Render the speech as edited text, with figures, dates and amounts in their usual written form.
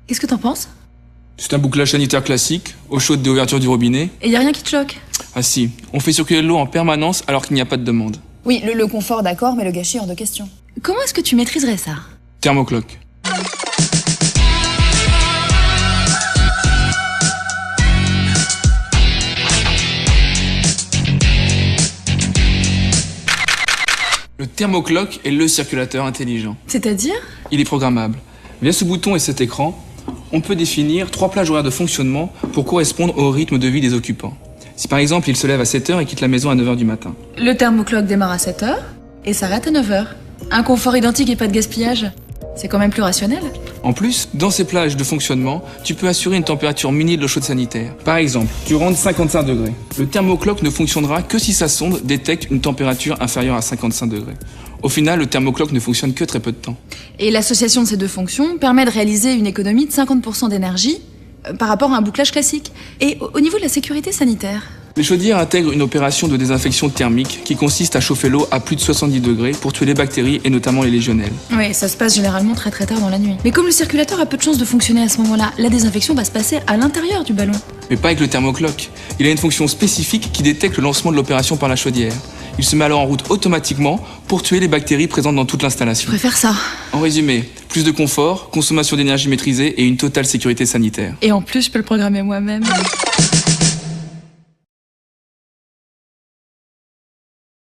Qu'est-ce que t'en penses? C'est un bouclage sanitaire classique, eau chaude dès ouverture du robinet. Et y a rien qui te choque? Ah si, on fait circuler de l'eau en permanence alors qu'il n'y a pas de demande. Oui, le confort d'accord, mais le gâchis hors de question. Comment est-ce que tu maîtriserais ça? Thermocloque. Le thermocloque est le circulateur intelligent. C'est-à-dire? Il est programmable. Via ce bouton et cet écran, on peut définir 3 plages horaires de fonctionnement pour correspondre au rythme de vie des occupants. Si par exemple, il se lève à 7h et quitte la maison à 9h du matin. Le thermocloque démarre à 7h et s'arrête à 9h. Un confort identique et pas de gaspillage. C'est quand même plus rationnel. En plus, dans ces plages de fonctionnement, tu peux assurer une température mini de l'eau chaude sanitaire. Par exemple, tu rentres 55 degrés. Le thermocloque ne fonctionnera que si sa sonde détecte une température inférieure à 55 degrés. Au final, le thermocloque ne fonctionne que très peu de temps. Et l'association de ces deux fonctions permet de réaliser une économie de 50% d'énergie par rapport à un bouclage classique. Et au niveau de la sécurité sanitaire? Les chaudières intègrent une opération de désinfection thermique qui consiste à chauffer l'eau à plus de 70 degrés pour tuer les bactéries et notamment les légionelles. Oui, ça se passe généralement très tard dans la nuit. Mais comme le circulateur a peu de chances de fonctionner à ce moment-là, la désinfection va se passer à l'intérieur du ballon. Mais pas avec le thermocloque. Il a une fonction spécifique qui détecte le lancement de l'opération par la chaudière. Il se met alors en route automatiquement pour tuer les bactéries présentes dans toute Je l'installation. préfère ça. En résumé, plus de confort, consommation d'énergie maîtrisée et une totale sécurité sanitaire. Et en plus, je peux le programmer moi-même.